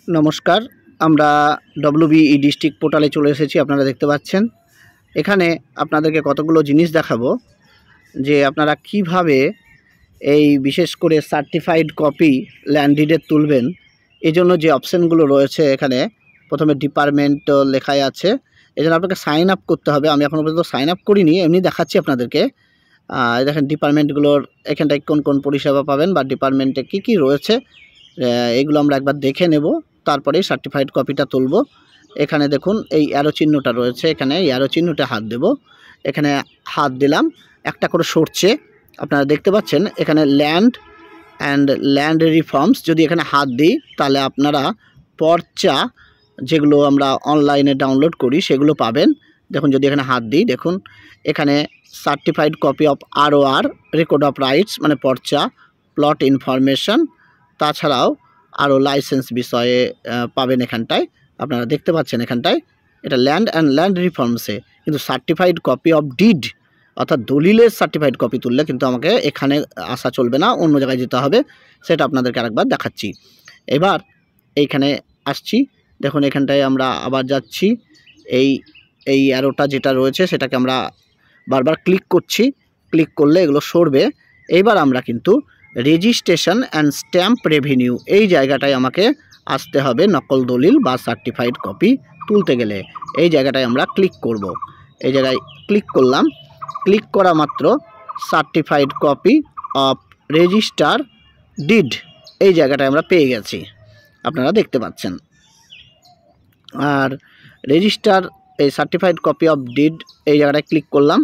নমস্কার, আমরা ডব্লিউবিই ডিস্ট্রিক্ট পোর্টালে চলে এসেছি। আপনারা দেখতে পাচ্ছেন এখানে আপনাদেরকে কতগুলো জিনিস দেখাবো যে আপনারা কিভাবে এই বিশেষ করে সার্টিফাইড কপি ল্যান্ড ডিডের তুলবেন। এই জন্য যে অপশানগুলো রয়েছে এখানে প্রথমে ডিপার্টমেন্ট লেখাই আছে, এই জন্য আপনাকে সাইন আপ করতে হবে। আমি এখনও পর্যন্ত সাইন আপ করিনি, এমনি দেখাচ্ছি আপনাদেরকে। দেখেন ডিপার্টমেন্টগুলোর এখানটায় কোন কোন পরিষেবা পাবেন বা ডিপার্টমেন্টে কি কি রয়েছে এগুলো আমরা একবার দেখে নেব, তারপরেই সার্টিফাইড কপিটা তুলব। এখানে দেখুন এই অ্যারো চিহ্নটা রয়েছে, এখানে এই অ্যারো চিহ্নটা হাত দেব। এখানে হাত দিলাম, একটা করে সরছে, আপনারা দেখতে পাচ্ছেন। এখানে ল্যান্ড রিফর্মস যদি এখানে হাত দিই তাহলে আপনারা পর্চা যেগুলো আমরা অনলাইনে ডাউনলোড করি সেগুলো পাবেন। দেখুন যদি এখানে হাত দিই, দেখুন এখানে certified copy of ROR record of rights মানে পর্চা, প্লট ইনফরমেশন, তাছাড়াও আরও লাইসেন্স বিষয়ে পাবেন। এখানটায় আপনারা দেখতে পাচ্ছেন, এখানটায় এটা ল্যান্ড রিফর্মসে, কিন্তু সার্টিফাইড কপি অফ ডিড অর্থাৎ দলিলের সার্টিফাইড কপি তুললে কিন্তু আমাকে এখানে আসা চলবে না, অন্য জায়গায় যেতে হবে। সেটা আপনাদেরকে আরেকবার দেখাচ্ছি। এবার এইখানে আসছি, দেখুন এখানটায় আমরা আবার যাচ্ছি। এই অ্যারোটা যেটা রয়েছে সেটাকে আমরা বারবার ক্লিক করছি, ক্লিক করলে এগুলো সরবে। এইবার আমরা কিন্তু রেজিস্ট্রেশন অ্যান্ড স্ট্যাম্প রেভিনিউ এই জায়গাটায় আমাকে আসতে হবে। নকল দলিল বা সার্টিফাইড কপি তুলতে গেলে এই জায়গাটায় আমরা ক্লিক করব। এই জায়গায় ক্লিক করলাম, ক্লিক করা মাত্র certified copy of register did এই জায়গাটায় আমরা পেয়ে গেছি, আপনারা দেখতে পাচ্ছেন। আর রেজিস্টার এই সার্টিফাইড কপি অফ ডিড এই জায়গাটায় ক্লিক করলাম,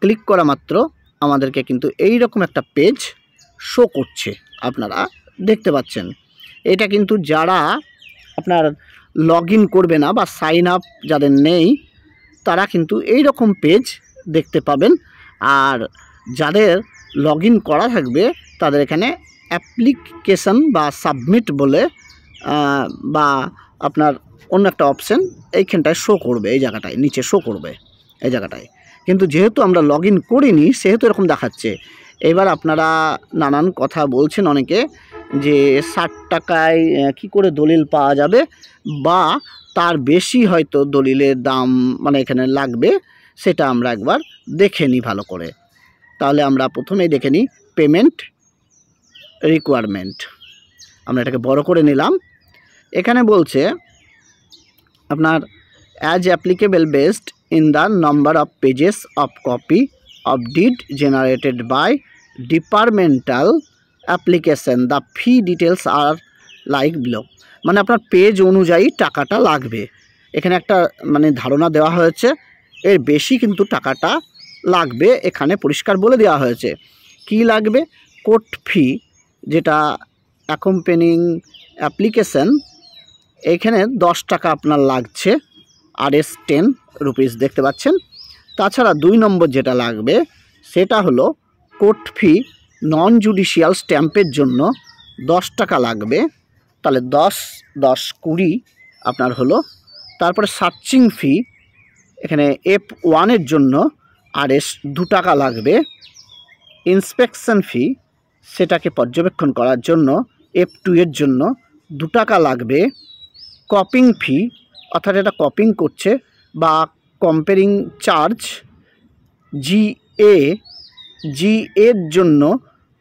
ক্লিক করা মাত্র আমাদেরকে কিন্তু এই রকম একটা পেজ শো করছে, আপনারা দেখতে পাচ্ছেন। এটা কিন্তু যারা আপনার লগ ইন করবে না বা সাইন আপ যাদের নেই তারা কিন্তু এই রকম পেজ দেখতে পাবেন। আর যাদের লগ ইন করা থাকবে তাদের এখানে অ্যাপ্লিকেশন বা সাবমিট বলে বা আপনার অন্য একটা অপশান এইখানটায় শো করবে, এই জায়গাটায় নিচে শো করবে এই জায়গাটায়। কিন্তু যেহেতু আমরা লগ ইন করিনি সেহেতু এরকম দেখাচ্ছে। এবার আপনারা নানান কথা বলছেন অনেকে যে 60 টাকায় কি করে দলিল পাওয়া যাবে বা তার বেশি হয়তো দলিলের দাম মানে এখানে লাগবে, সেটা আমরা একবার দেখে নিই ভালো করে। তাহলে আমরা প্রথমেই দেখে নিই পেমেন্ট রিকোয়ারমেন্ট। আমরা এটাকে বড় করে নিলাম। এখানে বলছে আপনার as applicable based in the number of pages of copy of deed generated by departmental application the fee details are like below. মানে আপনার পেজ অনুযায়ী টাকাটা লাগবে। এখানে একটা মানে ধারণা দেওয়া হয়েছে, এর বেশি কিন্তু টাকাটা লাগবে, এখানে পরিষ্কার বলে দেওয়া হয়েছে। কি লাগবে? কোর্ট ফি যেটা অ্যাকম্পেনিং অ্যাপ্লিকেশন এইখানে 10 টাকা আপনার লাগছে, RS 10 রুপিস দেখতে পাচ্ছেন। তাছাড়া 2 নম্বর যেটা লাগবে সেটা হলো কোর্ট ফি নন জুডিশিয়াল স্ট্যাম্পের জন্য 10 টাকা লাগবে, তাহলে 10 10 20 আপনার হলো। তারপরে সার্চিং ফি এখানে F1 এর জন্য RS 2 টাকা লাগবে। ইন্সপেকশন ফি সেটাকে পর্যবেক্ষণ করার জন্য F2 এর জন্য 2 টাকা লাগবে। কপিং ফি অর্থাৎ এটা কপিং করছে বা কম্পেয়ারিং চার্জ জি এর জন্য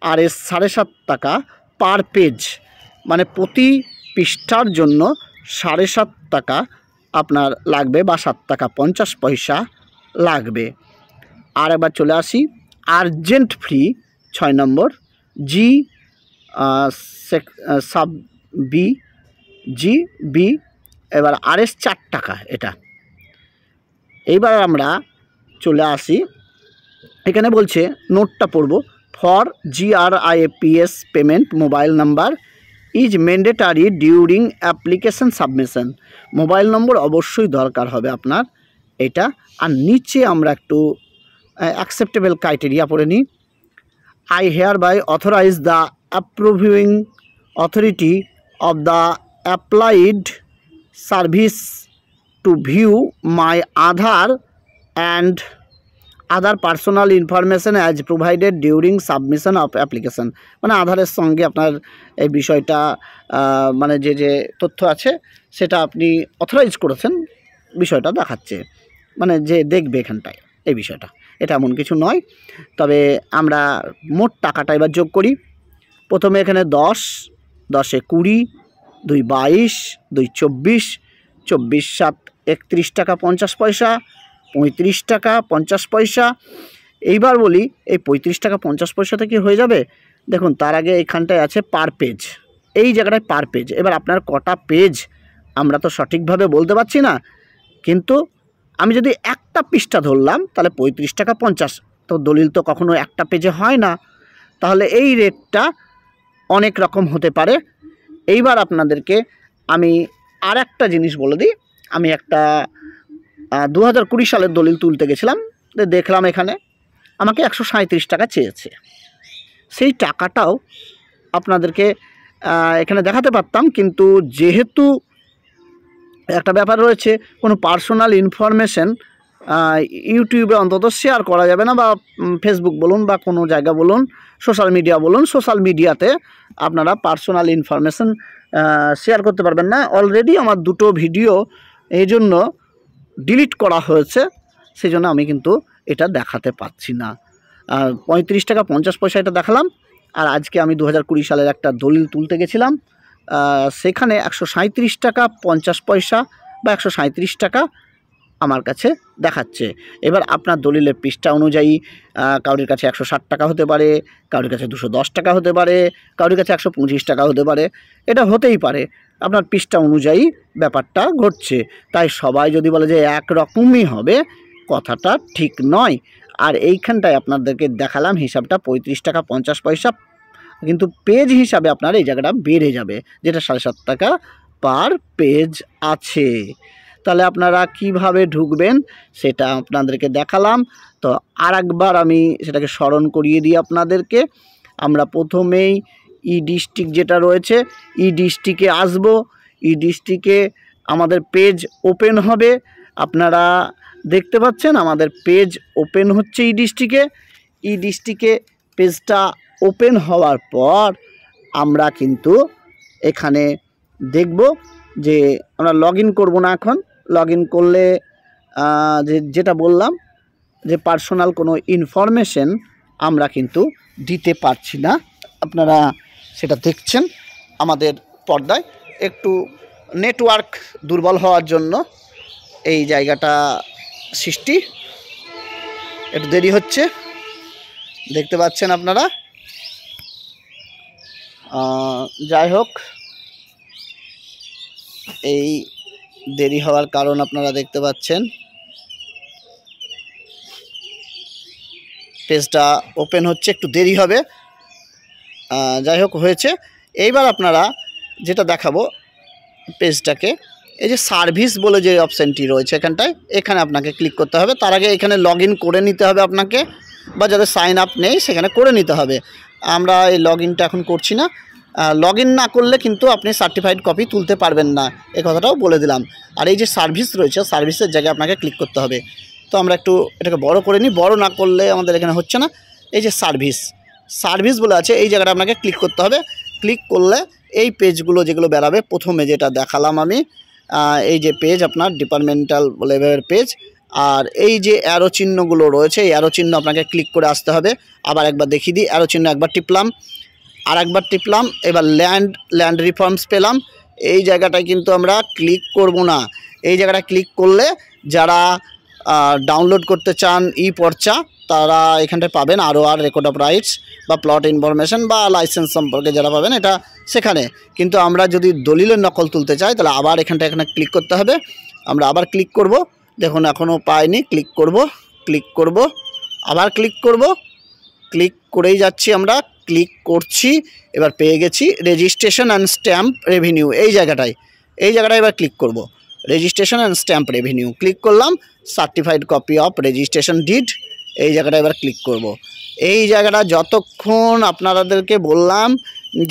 RS 7.5 টাকা পার পেজ, মানে প্রতি পৃষ্ঠার জন্য 7.5 টাকা আপনার লাগবে বা 7 টাকা 50 পয়সা লাগবে। আর একবার চলে আসি আর্জেন্ট ফি 6 নম্বর সাব বি এবার RS 4 টাকা এটা। এইবার আমরা চলে আসি, এখানে বলছে নোটটা পড়ব। For GRIPS payment mobile number is mandatory during application submission. Mobile নম্বর অবশ্যই দরকার হবে আপনার এটা। আর নিচে আমরা একটু অ্যাকসেপ্টেবল ক্রাইটেরিয়া পড়ে নিই। I hereby authorize the approving authority of the applied service to view my Aadhaar and other personal information as provided during submission of application, মানে আধারের সঙ্গে আপনার এই বিষয়টা মানে যে যে তথ্য আছে সেটা আপনি অথরাইজ করেছেন বিষয়টা দেখাচ্ছে, মানে যে দেখবে এখানটায় এই বিষয়টা। এটা এমন কিছু নয়। তবে আমরা মোট টাকাটা এবার যোগ করি। প্রথমে এখানে 10, 10 এ 20, 2 22, 2 24, 24 7 31 টাকা 50 পয়সা, 35 টাকা 50 পয়সা। এইবার বলি এই 35 টাকা 50 পয়সাতে কি হয়ে যাবে? দেখুন তার আগে এখানটায় আছে পার পেজ, এই জায়গাটায় পার পেজ। এবার আপনার কটা পেজ আমরা তো সঠিকভাবে বলতে পারছি না, কিন্তু আমি যদি একটা পৃষ্ঠা ধরলাম তাহলে 35 টাকা 50, তো দলিল তো কখনো একটা পেজে হয় না, তাহলে এই রেটটা অনেক রকম হতে পারে। এইবার আপনাদেরকে আমি আর একটা জিনিস বলে দিই। আমি একটা 2020 সালের দলিল তুলতে গেছিলাম, দেখলাম এখানে আমাকে 137 টাকা চেয়েছে। সেই টাকাটাও আপনাদেরকে এখানে দেখাতে পারতাম, কিন্তু যেহেতু একটা ব্যাপার রয়েছে, কোনো পার্সোনাল ইনফরমেশন ইউটিউবে অন্তত শেয়ার করা যাবে না, বা ফেসবুক বলুন বা কোনো জায়গা বলুন, সোশ্যাল মিডিয়া বলুন, সোশ্যাল মিডিয়াতে আপনারা পার্সোনাল ইনফরমেশন শেয়ার করতে পারবেন না। অলরেডি আমার 2টো ভিডিও এই জন্য ডিলিট করা হয়েছে, সেই জন্য আমি কিন্তু এটা দেখাতে পাচ্ছি না। 35 টাকা 50 পয়সা এটা দেখালাম। আর আজকে আমি 2020 সালের একটা দলিল তুলতে গেছিলাম, সেখানে 137 টাকা 50 পয়সা বা 137 টাকা আমার কাছে দেখাচ্ছে। এবার আপনার দলিলের পৃষ্ঠা অনুযায়ী কারোর কাছে 160 টাকা হতে পারে, কারোর কাছে 210 টাকা হতে পারে, কারোর কাছে 125 টাকা হতে পারে, এটা হতেই পারে। আপনার পৃষ্ঠা অনুযায়ী ব্যাপারটা ঘটছে। তাই সবাই যদি বলে যে একরকমই হবে, কথাটা ঠিক নয়। আর এইখানটায় আপনাদেরকে দেখালাম হিসাবটা 35 টাকা 50 পয়সা, কিন্তু পেজ হিসাবে আপনার এই জায়গাটা বেড়ে যাবে, যেটা 7.5 টাকা পার পেজ আছে। তাহলে আপনারা কিভাবে ঢুকবেন সেটা আপনাদেরকে দেখালাম। তো আর একবার আমি সেটাকে স্মরণ করিয়ে দিই আপনাদেরকে। আমরা প্রথমেই ই ডিস্ট্রিক্ট যেটা রয়েছে, ই ডিস্ট্রিক্টে আসব। ই ডিস্ট্রিক্টে আমাদের পেজ ওপেন হবে, আপনারা দেখতে পাচ্ছেন আমাদের পেজ ওপেন হচ্ছে ই ডিস্ট্রিক্টে। ই ডিস্ট্রিক্টে পেজটা ওপেন হওয়ার পর আমরা কিন্তু এখানে দেখব যে আমরা লগ ইন করবো না। এখন লগ ইন করলে যেটা বললাম যে পার্সোনাল কোনো ইনফরমেশন আমরা কিন্তু দিতে পারছি না। আপনারা সেটা দেখছেন আমাদের পর্দায়। একটু নেটওয়ার্ক দুর্বল হওয়ার জন্য এই জায়গাটা সৃষ্টি, একটু দেরি হচ্ছে, দেখতে পাচ্ছেন আপনারা। যাই হোক, এই দেরি হওয়ার কারণ আপনারা দেখতে পাচ্ছেন। পেজটা ওপেন হচ্ছে, একটু দেরি হবে, যাই হোক হয়েছে। এইবার আপনারা যেটা দেখাবো পেজটাকে, এই যে সার্ভিস বলে যে অপশানটি রয়েছে এখানটায়, এখানে আপনাকে ক্লিক করতে হবে। তার আগে এখানে লগ ইন করে নিতে হবে আপনাকে, বা যাদের সাইন আপ নেই সেখানে করে নিতে হবে। আমরা এই লগ ইনটা এখন করছি না। লগ ইন না করলে কিন্তু আপনি সার্টিফাইড কপি তুলতে পারবেন না, এই কথাটাও বলে দিলাম। আর এই যে সার্ভিস রয়েছে, সার্ভিসের জায়গায় আপনাকে ক্লিক করতে হবে। তো আমরা একটু এটাকে বড় করে নিই, বড় না করলে আমাদের এখানে হচ্ছে না। এই যে সার্ভিস বলে আছে, এই জায়গাটা আপনাকে ক্লিক করতে হবে। ক্লিক করলে এই পেজগুলো যেগুলো বেরাবে, প্রথমে যেটা দেখালাম আমি, এই যে পেজ আপনার ডিপার্টমেন্টাল লেভেলের পেজ, আর এই যে অ্যারো চিহ্নগুলো রয়েছে, এই অ্যারো চিহ্ন আপনাকে ক্লিক করে আসতে হবে। আবার একবার দেখিয়ে দিই, অ্যারো চিহ্ন একবার টিপলাম, আর একবার টিপলাম, এবার ল্যান্ড রিফর্মস পেলাম। এই জায়গাটায় কিন্তু আমরা ক্লিক করব না। এই জায়গাটা ক্লিক করলে যারা ডাউনলোড করতে চান ই পর্চা, তারা এখানটায় পাবেন আরও রেকর্ড অফ রাইটস বা প্লট ইনফরমেশন বা লাইসেন্স সম্পর্কে যারা পাবেন এটা সেখানে। কিন্তু আমরা যদি দলিলের নকল তুলতে চাই তাহলে আবার এখানে ক্লিক করতে হবে। আমরা আবার ক্লিক করব, দেখুন এখনও পাইনি, ক্লিক করব, আবার ক্লিক করব, ক্লিক করেই যাচ্ছি, আমরা ক্লিক করছি, এবার পেয়ে গেছি রেজিস্ট্রেশন অ্যান্ড স্ট্যাম্প রেভিনিউ। এই জায়গাটায় এবার ক্লিক করব, registration and stamp revenue click করলাম। Certified copy of registration deed, এই জায়গাটা এবার ক্লিক করব। এই জায়গাটা যতক্ষণ আপনাদেরকে বললাম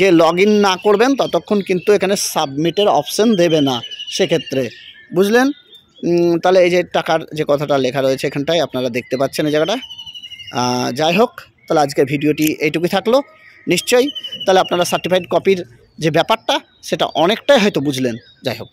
যে লগ ইন না করবেন ততক্ষণ কিন্তু এখানে সাবমিটের অপশান দেবে না, সেক্ষেত্রে বুঝলেন। তাহলে এই যে টাকার যে কথাটা লেখা রয়েছে এখানটায় আপনারা দেখতে পাচ্ছেন এই জায়গাটা। যাই হোক, তাহলে আজকের ভিডিওটি এইটুকুই থাকলো। নিশ্চয়ই তাহলে আপনারা সার্টিফাইড কপির যে ব্যাপারটা সেটা অনেকটাই হয়তো বুঝলেন। যাই হোক।